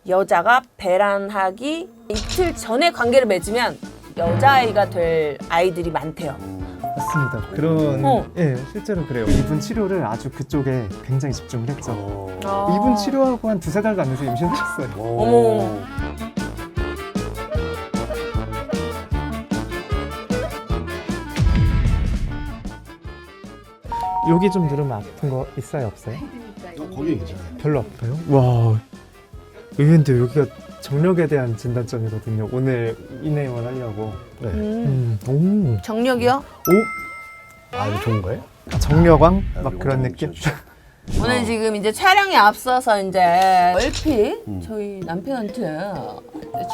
여자가 배란하기 이틀 전에 관계를 맺으면 여자아이가 될 아이들이 많대요. 맞습니다. 그런 예, 실제로 그래요. 이분 치료를 아주 그쪽에 굉장히 집중을 했죠. 이분 치료하고 한 두세 달도 안 돼서 임신하셨어요. 어머. 여기 좀 누르면 아픈 거 있어요, 없어요? 거기 괜찮아요. 별로 아파요? 와, 의외인데 여기가 정력에 대한 진단점이거든요. 오늘 이 내용을 하려고. 네. 오, 정력이요? 오, 아, 이거 좋은 거예요? 정력왕 막 이거 그런 느낌. 오늘 지금 이제 촬영에 앞서서 이제 얼핏 저희 남편한테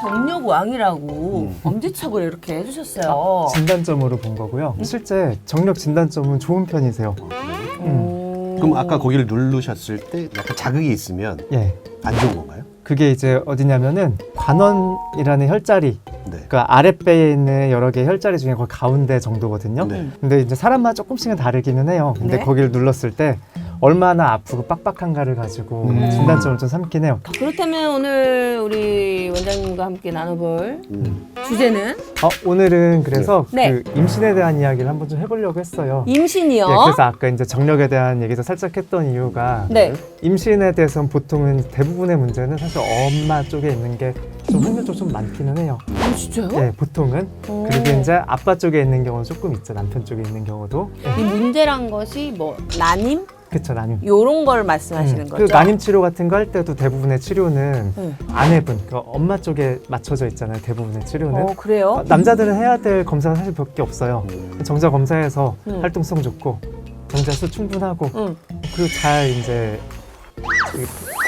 정력 왕이라고 엄지척을 이렇게 해주셨어요. 진단점으로 본 거고요. 실제 정력 진단점은 좋은 편이세요. 그럼 아까 거기를 누르셨을 때 약간 자극이 있으면 예, 안 좋은 건가요? 그게 이제 어디냐면은 관원이라는 혈자리. 네. 그러니까 아랫배에 있는 여러 개의 혈자리 중에 거의 가운데 정도거든요. 네. 근데 이제 사람마다 조금씩은 다르기는 해요. 근데 네. 거기를 눌렀을 때 얼마나 아프고 빡빡한가를 가지고 진단점을 좀 삼긴 해요. 그렇다면 오늘 우리 원장님과 함께 나눠볼 주제는 오늘은 그래서 네. 그 임신에 대한 이야기를 한번 좀 해보려고 했어요. 임신이요. 예, 그래서 아까 이제 정력에 대한 얘기도 살짝 했던 이유가 네. 임신에 대해서는 보통은 대부분의 문제는 사실 엄마 쪽에 있는 게 좀 확률적으로 좀 많기는 해요. 진짜요? 예, 보통은. 그리고 이제 아빠 쪽에 있는 경우는 조금 있죠. 남편 쪽에 있는 경우도. 이 문제란 것이 뭐 난임? 그쵸, 난임. 요런 걸 말씀하시는 거죠? 그리고 난임 치료 같은 거 할 때도 대부분의 치료는 네. 아내분, 그러니까 엄마 쪽에 맞춰져 있잖아요. 대부분의 치료는. 그래요? 남자들은 해야 될 검사가 사실 몇 개 없어요. 정자 검사해서 활동성 좋고 정자 수 충분하고 그리고 잘 이제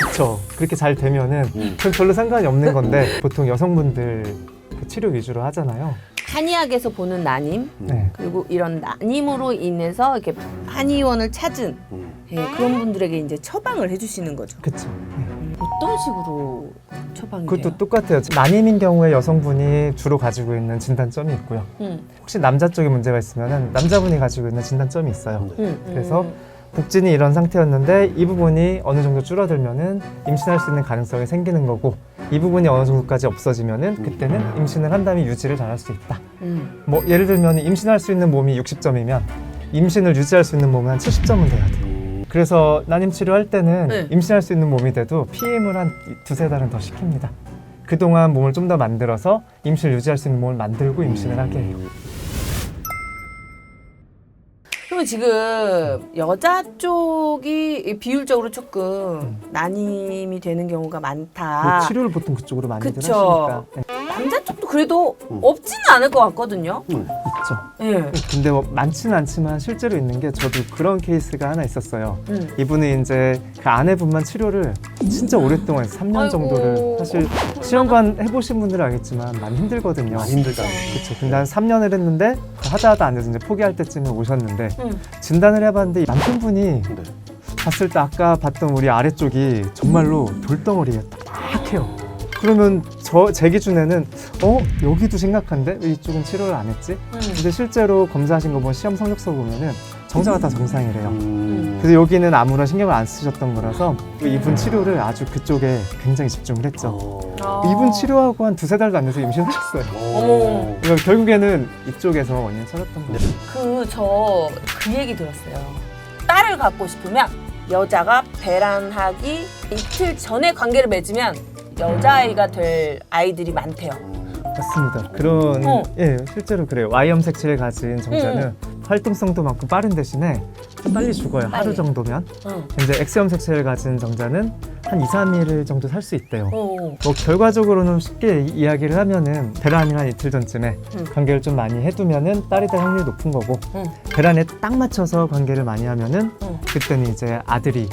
그쵸, 그렇게 잘 되면은 그건 별로 상관이 없는 건데 보통 여성분들 그 치료 위주로 하잖아요. 한의학에서 보는 난임 네. 그리고 이런 난임으로 인해서 이렇게 한의원을 찾은 예, 그런 분들에게 이제 처방을 해주시는 거죠. 그쵸. 어떤 식으로 처방이 그것도 돼요? 똑같아요. 난임인 경우에 여성분이 주로 가지고 있는 진단점이 있고요. 혹시 남자 쪽에 문제가 있으면 남자분이 가지고 있는 진단점이 있어요. 그래서 복진이 이런 상태였는데 이 부분이 어느 정도 줄어들면은 임신할 수 있는 가능성이 생기는 거고 이 부분이 어느 정도까지 없어지면은 그때는 임신을 한 다음에 유지를 잘 할 수 있다. 뭐 예를 들면 임신할 수 있는 몸이 60점이면 임신을 유지할 수 있는 몸은 한 70점은 돼야 돼. 그래서 난임 치료할 때는 네. 임신할 수 있는 몸이 돼도 PM을 한 두세 달은 더 시킵니다. 그동안 몸을 좀 더 만들어서 임신을 유지할 수 있는 몸을 만들고 임신을 하게 해요. 그럼 지금 여자 쪽이 비율적으로 조금 난임이 되는 경우가 많다. 치료를 보통 그쪽으로 많이들 그쵸. 하시니까. 네, 남자 쪽도 그래도 없지는 않을 것 같거든요. 있죠. 예. 근데 뭐 많지는 않지만 실제로 있는 게 저도 그런 케이스가 하나 있었어요. 이분은 이제 그 아내분만 치료를 진짜 오랫동안 했어요. 3년 아이고. 정도를. 사실 시험관 해보신 분들은 알겠지만 많이 힘들거든요. 많이 힘들다. 그렇죠. 근데 한 3년을 했는데 하다 안 돼서 이제 포기할 때쯤에 오셨는데 진단을 해봤는데 남편분이 네. 봤을 때 아까 봤던 우리 아래쪽이 정말로 돌덩어리예요. 딱딱해요. 그러면 제 기준에는 여기도 심각한데 왜 이쪽은 치료를 안 했지? 근데 실제로 검사하신 거 보면 시험 성적서 보면은 정자가 다 정상이래요. 그래서 여기는 아무런 신경을 안 쓰셨던 거라서 이분 치료를 아주 그쪽에 굉장히 집중을 했죠. 이분 치료하고 한 두세 달도 안 돼서 임신하셨어요. 어머. 그러니까 결국에는 이쪽에서 원인을 찾았던 거죠. 그 얘기 들었어요. 딸을 갖고 싶으면 여자가 배란하기 이틀 전에 관계를 맺으면 여자아이가 될 아이들이 많대요. 맞습니다. 그런 예, 실제로 그래요. Y염색체를 가진 정자는 활동성도 많고 빠른 대신에 좀 빨리 죽어요. 하루 정도면. 이제 X염색체를 가진 정자는 한 2, 3일 정도 살 수 있대요. 뭐 결과적으로는 쉽게 이야기를 하면은 배란이 한 이틀 전쯤에 관계를 좀 많이 해두면은 딸이 될 확률이 높은 거고 배란에 딱 맞춰서 관계를 많이 하면은 그때는 이제 아들이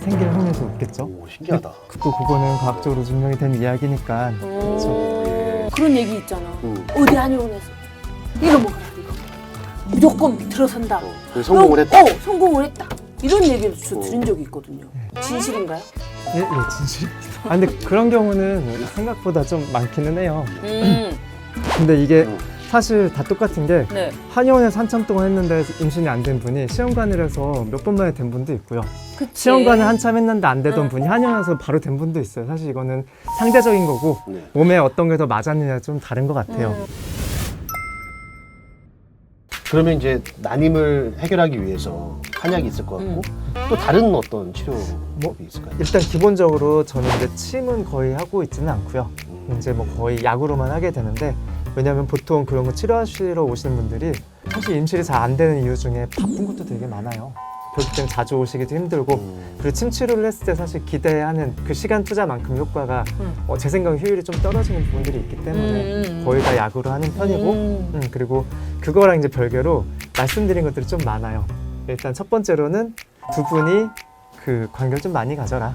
생길 확률도 높겠죠. 오, 신기하다. 그거는 과학적으로 증명이 된 이야기니까. 그렇죠. 그런 얘기 있잖아. 어디 한의원에서 이거 먹어라 이거. 무조건 들어선다. 성공을 했다. 성공을 했다. 이런 얘기를 저 들은 적이 있거든요. 진실인가요? 예, 진실입니다. 근데 그런 경우는 생각보다 좀 많기는 해요. 근데 이게 사실 다 똑같은 게 네. 한의원에서 한참 동안 했는데 임신이 안 된 분이 시험관을 해서 몇 번 만에 된 분도 있고요. 그치. 시험관을 한참 했는데 안 되던 응. 분이 한의원에서 바로 된 분도 있어요. 사실 이거는 상대적인 거고 네. 몸에 어떤 게 더 맞았느냐 좀 다른 것 같아요. 그러면 이제 난임을 해결하기 위해서 한약이 있을 것 같고 또 다른 어떤 치료법이 있을까요? 일단 기본적으로 저는 이제 침은 거의 하고 있지는 않고요. 이제 뭐 거의 약으로만 하게 되는데 왜냐하면 보통 그런 거 치료하시러 오시는 분들이 사실 임실이 잘 안 되는 이유 중에 바쁜 것도 되게 많아요. 그렇기 때문에 자주 오시기도 힘들고 그리고 침 치료를 했을 때 사실 기대하는 그 시간 투자만큼 효과가 제 생각에 효율이 좀 떨어지는 부분들이 있기 때문에 거의 다 약으로 하는 편이고 그리고 그거랑 이제 별개로 말씀드린 것들이 좀 많아요. 일단 첫 번째로는 두 분이 그 관계를 좀 많이 가져라.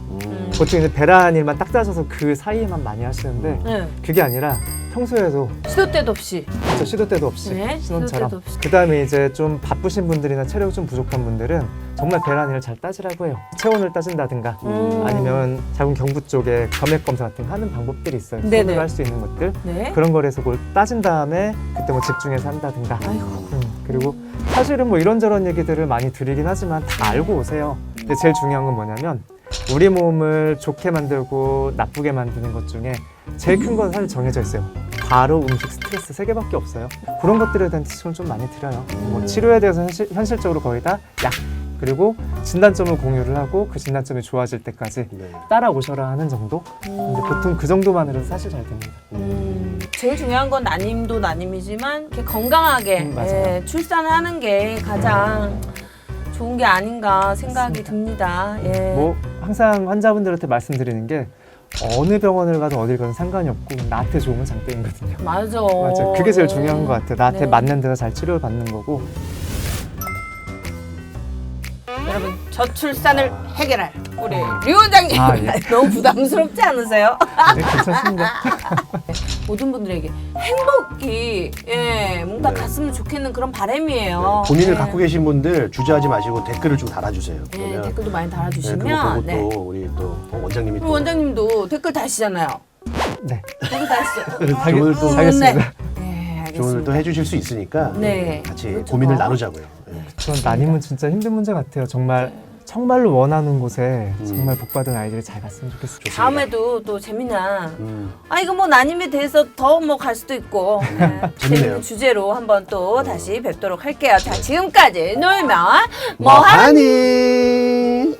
보통 이제 배란 일만 딱 따져서 그 사이에만 많이 하시는데 네. 그게 아니라 평소에도 시도 때도 없이. 진짜 시도 때도 없이 네, 신혼처럼 시도 때도 없이. 그 다음에 이제 좀 바쁘신 분들이나 체력이 좀 부족한 분들은 정말 배란일을 잘 따지라고 해요. 체온을 따진다든가 아니면 자궁 경부 쪽에 점액 검사 같은 거 하는 방법들이 있어요. 네네. 손으로 할 수 있는 것들 네. 그런 거에서 그걸 따진 다음에 그때 뭐 집중해서 한다든가 아이고. 그리고 사실은 뭐 이런저런 얘기들을 많이 드리긴 하지만 다 알고 오세요. 근데 제일 중요한 건 뭐냐면 우리 몸을 좋게 만들고 나쁘게 만드는 것 중에 제일 큰 건 사실 정해져 있어요. 바로 음식, 스트레스 3개밖에 없어요. 그런 것들에 대한 티칭을 좀 많이 드려요. 뭐 치료에 대해서 현실적으로 거의 다 약, 그리고 진단점을 공유를 하고 그 진단점이 좋아질 때까지 네. 따라오셔라 하는 정도? 근데 보통 그 정도만으로도 사실 잘 됩니다. 제일 중요한 건 난임도 난임이지만 이렇게 건강하게 맞아요. 예, 출산을 하는 게 가장 좋은 게 아닌가 생각이 맞습니다. 듭니다. 예. 뭐 항상 환자분들한테 말씀드리는 게 어느 병원을 가든 어딜 가든 상관이 없고 나한테 좋으면 장땡이거든요. 맞아. 맞아요. 그게 제일 중요한 것 같아요. 나한테 네. 맞는 데서 잘 치료를 받는 거고. 여러분 저출산을 해결할 우리 류 원장님 아, 예. 너무 부담스럽지 않으세요? 네, 괜찮습니다. 모든 분들에게 행복이 뭔가 네. 갔으면 좋겠는 그런 바람이에요. 본인을 네. 갖고 계신 분들 주저하지 마시고 댓글을 좀 달아주세요. 네, 그러면 댓글도 많이 네, 달아주시면 그거 보고 또 우리 또 원장님이 우리 또 원장님도 댓글 다시잖아요. 네. 댓글 다시죠. 조언을 또 하겠습니다. 네, 알겠습니다. 조언을 또 해주실 수 있으니까 네. 같이 그렇죠. 고민을 나누자고요. 네. 전 난임은 진짜 힘든 문제 같아요. 정말 정말로 원하는 곳에 정말 복받은 아이들이 잘 갔으면 좋겠어요. 다음에도 또 재미난 음. 이거 뭐 난임에 대해서 더 뭐 갈 수도 있고 네, 재밌네요. 재밌는 주제로 한번 또 다시 뵙도록 할게요. 자 지금까지 놀면 뭐하니?